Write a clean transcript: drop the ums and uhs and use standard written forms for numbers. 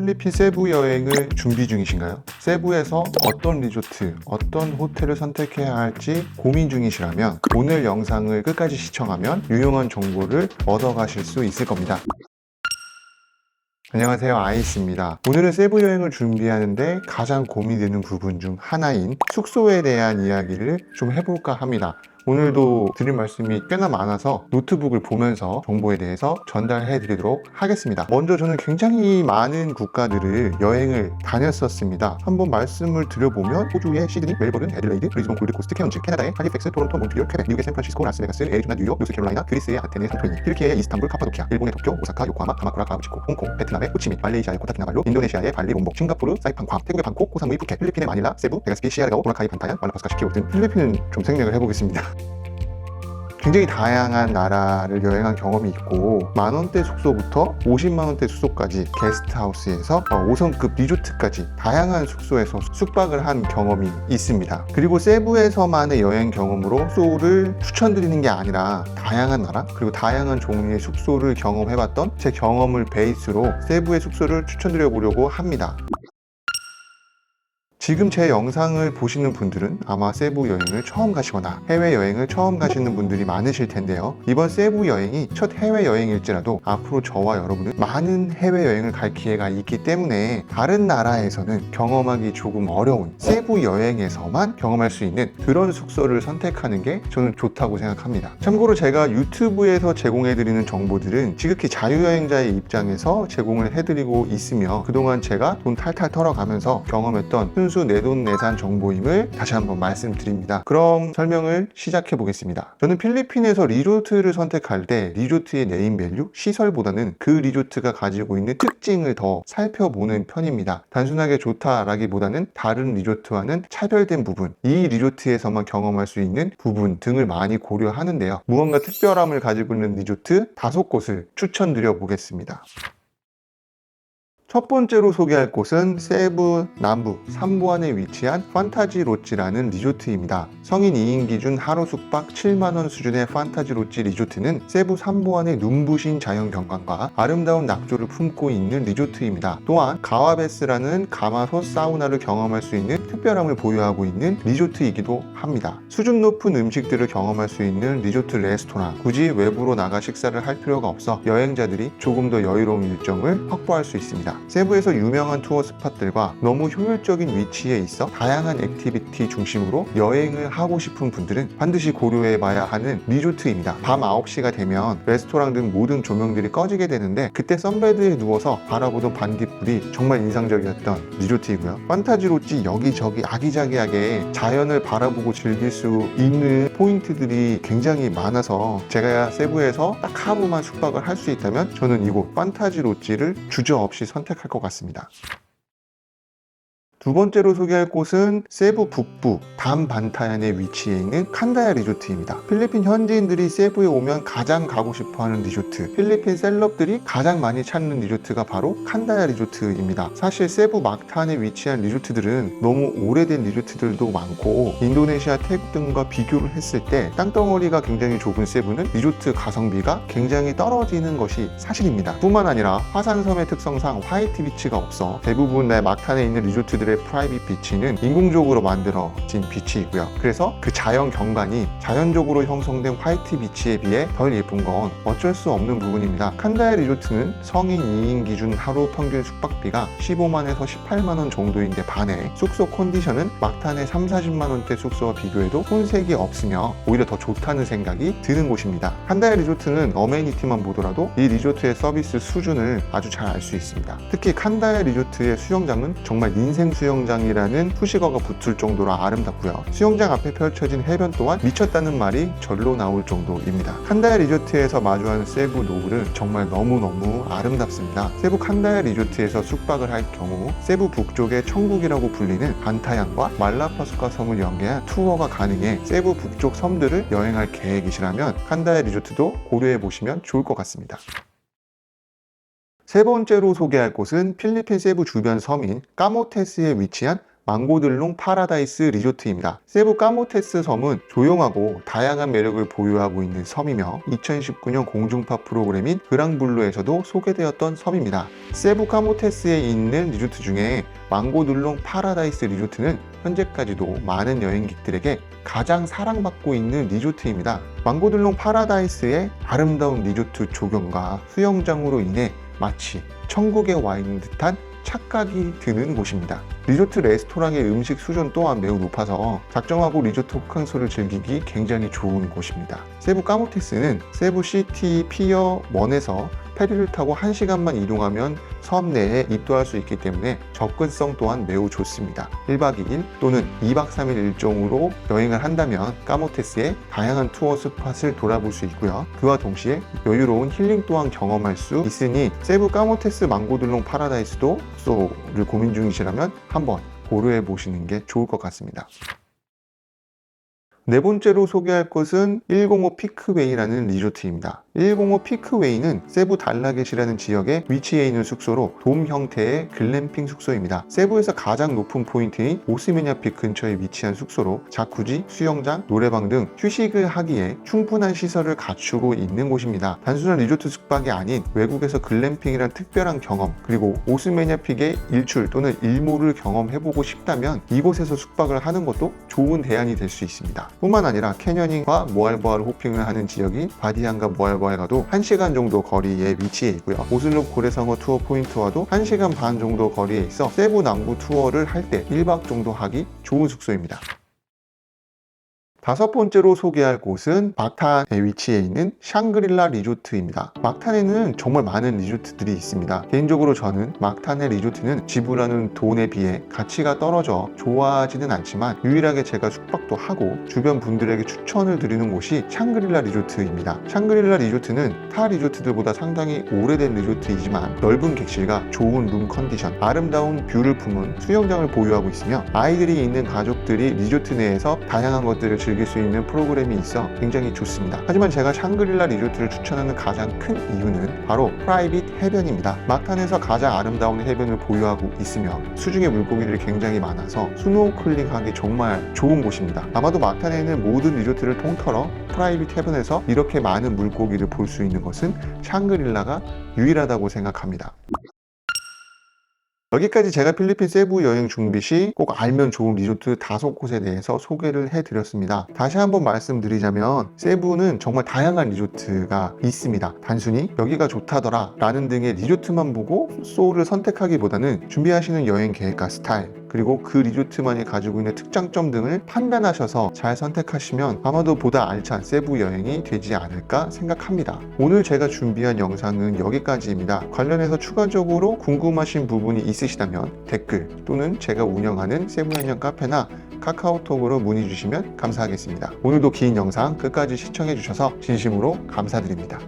필리핀 세부 여행을 준비 중이신가요? 세부에서 어떤 리조트, 어떤 호텔을 선택해야 할지 고민 중이시라면 오늘 영상을 끝까지 시청하면 유용한 정보를 얻어가실 수 있을 겁니다. 안녕하세요, 아이스입니다. 오늘은 세부 여행을 준비하는데 가장 고민되는 부분 중 하나인 숙소에 대한 이야기를 좀 해볼까 합니다. 오늘도 드릴 말씀이 꽤나 많아서 노트북을 보면서 정보에 대해서 전달해 드리도록 하겠습니다. 먼저 저는 굉장히 많은 국가들을 여행을 다녔었습니다. 한번 말씀을 드려보면 호주의 시드니, 멜버른, 애들레이드, 브리즈번, 골드코스트, 케언즈, 캐나다의 할리팩스, 토론토, 몬트리올, 퀘벡, 미국의 샌프란시스코, 라스베가스, 애리조나, 뉴욕, 노스캐롤라이나, 그리스의 아테네, 산토리니, 튀르키예의 이스탄불, 카파도키아, 일본의 도쿄, 오사카, 요코하마, 가마쿠라, 가우치코, 홍콩, 베트남의 호치민, 말레이시아의 코타키나발루, 인도네시아의 발리, 롬복, 싱가포르, 사이판, 괌, 태국의 방콕, 코사무이, 푸켓, 필리핀의 마닐라, 세부, 베가스피, 시아르가오, 보라카이, 반타얀, 말라파스카, 시키오 등 필리핀은 좀 생략을 해보겠습니다. 굉장히 다양한 나라를 여행한 경험이 있고 만원대 숙소부터 50만원대 숙소까지 게스트하우스에서 5성급 리조트까지 다양한 숙소에서 숙박을 한 경험이 있습니다. 그리고 세부에서만의 여행 경험으로 숙소를 추천드리는 게 아니라 다양한 나라 그리고 다양한 종류의 숙소를 경험해봤던 제 경험을 베이스로 세부의 숙소를 추천드려 보려고 합니다. 지금 제 영상을 보시는 분들은 아마 세부 여행을 처음 가시거나 해외여행을 처음 가시는 분들이 많으실 텐데요. 이번 세부 여행이 첫 해외여행일지라도 앞으로 저와 여러분은 많은 해외여행을 갈 기회가 있기 때문에 다른 나라에서는 경험하기 조금 어려운 세부 여행에서만 경험할 수 있는 그런 숙소를 선택하는 게 저는 좋다고 생각합니다. 참고로 제가 유튜브에서 제공해드리는 정보들은 지극히 자유여행자의 입장에서 제공을 해드리고 있으며 그동안 제가 돈 탈탈 털어가면서 경험했던 순수 내돈내산 정보임을 다시 한번 말씀드립니다. 그럼 설명을 시작해 보겠습니다. 저는 필리핀에서 리조트를 선택할 때 리조트의 네임밸류, 시설보다는 그 리조트가 가지고 있는 특징을 더 살펴보는 편입니다. 단순하게 좋다라기보다는 다른 리조트와는 차별된 부분, 이 리조트에서만 경험할 수 있는 부분 등을 많이 고려하는데요. 무언가 특별함을 가지고 있는 리조트 5곳을 추천드려 보겠습니다. 첫 번째로 소개할 곳은 세부 남부 3부안에 위치한 판타지 롯지라는 리조트입니다. 성인 2인 기준 하루 숙박 7만원 수준의 판타지 롯지 리조트는 세부 3부안의 눈부신 자연 경관과 아름다운 낙조를 품고 있는 리조트입니다. 또한 가와베스라는 가마솥 사우나를 경험할 수 있는 특별함을 보유하고 있는 리조트이기도 합니다. 수준 높은 음식들을 경험할 수 있는 리조트 레스토랑, 굳이 외부로 나가 식사를 할 필요가 없어 여행자들이 조금 더 여유로운 일정을 확보할 수 있습니다. 세부에서 유명한 투어 스팟들과 너무 효율적인 위치에 있어 다양한 액티비티 중심으로 여행을 하고 싶은 분들은 반드시 고려해 봐야 하는 리조트입니다. 밤 9시가 되면 레스토랑 등 모든 조명들이 꺼지게 되는데 그때 선베드에 누워서 바라보던 반딧불이 정말 인상적이었던 리조트이고요. 판타지 롯지 여기저기 아기자기하게 자연을 바라보고 즐길 수 있는 포인트들이 굉장히 많아서 제가 세부에서 딱 하루만 숙박을 할 수 있다면 저는 이곳 판타지 롯지를 주저없이 선택할 것 같습니다. 두 번째로 소개할 곳은 세부 북부 담반타얀에 위치해 있는 칸다야 리조트입니다. 필리핀 현지인들이 세부에 오면 가장 가고 싶어하는 리조트, 필리핀 셀럽들이 가장 많이 찾는 리조트가 바로 칸다야 리조트입니다. 사실 세부 막탄에 위치한 리조트들은 너무 오래된 리조트들도 많고 인도네시아, 태국 등과 비교를 했을 때 땅덩어리가 굉장히 좁은 세부는 리조트 가성비가 굉장히 떨어지는 것이 사실입니다. 뿐만 아니라 화산섬의 특성상 화이트 비치가 없어 대부분 막탄에 있는 리조트들의 프라이빗 비치는 인공적으로 만들어진 비치이고요. 그래서 그 자연 경관이 자연적으로 형성된 화이트 비치에 비해 덜 예쁜 건 어쩔 수 없는 부분입니다. 칸다야 리조트는 성인 2인 기준 하루 평균 숙박비가 15만에서 18만원 정도인데 반해 숙소 컨디션은 막탄의 3, 40만원대 숙소와 비교해도 손색이 없으며 오히려 더 좋다는 생각이 드는 곳입니다. 칸다야 리조트는 어메니티만 보더라도 이 리조트의 서비스 수준을 아주 잘 알 수 있습니다. 특히 칸다야 리조트의 수영장은 정말 인생 수영장이라는 수식어가 붙을 정도로 아름답고요. 수영장 앞에 펼쳐진 해변 또한 미쳤다는 말이 절로 나올 정도입니다. 칸다야 리조트에서 마주하는 세부 노을은 정말 너무너무 아름답습니다. 세부 칸다야 리조트에서 숙박을 할 경우 세부 북쪽의 천국이라고 불리는 반타얀과 말라파스카 섬을 연계한 투어가 가능해 세부 북쪽 섬들을 여행할 계획이시라면 칸다야 리조트도 고려해 보시면 좋을 것 같습니다. 세 번째로 소개할 곳은 필리핀 세부 주변 섬인 까모테스에 위치한 망고들롱 파라다이스 리조트입니다. 세부 까모테스 섬은 조용하고 다양한 매력을 보유하고 있는 섬이며 2019년 공중파 프로그램인 그랑블루에서도 소개되었던 섬입니다. 세부 까모테스에 있는 리조트 중에 망고들롱 파라다이스 리조트는 현재까지도 많은 여행객들에게 가장 사랑받고 있는 리조트입니다. 망고들롱 파라다이스의 아름다운 리조트 조경과 수영장으로 인해 마치 천국에 와 있는 듯한 착각이 드는 곳입니다. 리조트 레스토랑의 음식 수준 또한 매우 높아서 작정하고 리조트 호캉스를 즐기기 굉장히 좋은 곳입니다. 세부 까모테스는 세부 시티 피어 1에서 페리를 타고 1시간만 이동하면 섬 내에 입도할 수 있기 때문에 접근성 또한 매우 좋습니다. 1박 2일 또는 2박 3일 일정으로 여행을 한다면 까모테스의 다양한 투어 스팟을 돌아볼 수 있고요. 그와 동시에 여유로운 힐링 또한 경험할 수 있으니 세부 까모테스 망고들롱 파라다이스도 숙소를 고민 중이시라면 한번 고려해 보시는 게 좋을 것 같습니다. 네 번째로 소개할 곳은 105 피크웨이라는 리조트입니다. 105 피크웨이는 세부 달라겟이라는 지역에 위치해 있는 숙소로 돔 형태의 글램핑 숙소입니다. 세부에서 가장 높은 포인트인 오스메냐픽 근처에 위치한 숙소로 자쿠지, 수영장, 노래방 등 휴식을 하기에 충분한 시설을 갖추고 있는 곳입니다. 단순한 리조트 숙박이 아닌 외국에서 글램핑이란 특별한 경험, 그리고 오스메냐픽의 일출 또는 일몰을 경험해보고 싶다면 이곳에서 숙박을 하는 것도 좋은 대안이 될 수 있습니다. 뿐만 아니라 캐녀닝과 모알보알 호핑을 하는 지역인 바디안과 모알보알과도 1시간 정도 거리에 위치해 있고요. 오슬로 고래상어 투어 포인트와도 1시간 반 정도 거리에 있어 세부 남부 투어를 할 때 1박 정도 하기 좋은 숙소입니다. 다섯 번째로 소개할 곳은 막탄에 위치해 있는 샹그릴라 리조트입니다. 막탄에는 정말 많은 리조트들이 있습니다. 개인적으로 저는 막탄의 리조트는 지불하는 돈에 비해 가치가 떨어져 좋아하지는 않지만 유일하게 제가 숙박도 하고 주변 분들에게 추천을 드리는 곳이 샹그릴라 리조트입니다. 샹그릴라 리조트는 타 리조트들보다 상당히 오래된 리조트이지만 넓은 객실과 좋은 룸 컨디션, 아름다운 뷰를 품은 수영장을 보유하고 있으며 아이들이 있는 가족들이 리조트 내에서 다양한 것들을 즐길 수 있는 프로그램이 있어 굉장히 좋습니다. 하지만 제가 샹그릴라 리조트를 추천하는 가장 큰 이유는 바로 프라이빗 해변입니다. 막탄에서 가장 아름다운 해변을 보유하고 있으며 수중에 물고기들이 굉장히 많아서 스노클링하기 정말 좋은 곳입니다. 아마도 막탄에 있는 모든 리조트를 통틀어 프라이빗 해변에서 이렇게 많은 물고기를 볼 수 있는 것은 샹그릴라가 유일하다고 생각합니다. 여기까지 제가 필리핀 세부 여행 준비 시 꼭 알면 좋은 리조트 5곳에 대해서 소개를 해드렸습니다. 다시 한번 말씀드리자면 세부는 정말 다양한 리조트가 있습니다. 단순히 여기가 좋다더라 라는 등의 리조트만 보고 숙소를 선택하기보다는 준비하시는 여행 계획과 스타일, 그리고 그 리조트만이 가지고 있는 특장점 등을 판단하셔서 잘 선택하시면 아마도 보다 알찬 세부 여행이 되지 않을까 생각합니다. 오늘 제가 준비한 영상은 여기까지입니다. 관련해서 추가적으로 궁금하신 부분이 있으시다면 댓글 또는 제가 운영하는 세부여행 카페나 카카오톡으로 문의 주시면 감사하겠습니다. 오늘도 긴 영상 끝까지 시청해 주셔서 진심으로 감사드립니다.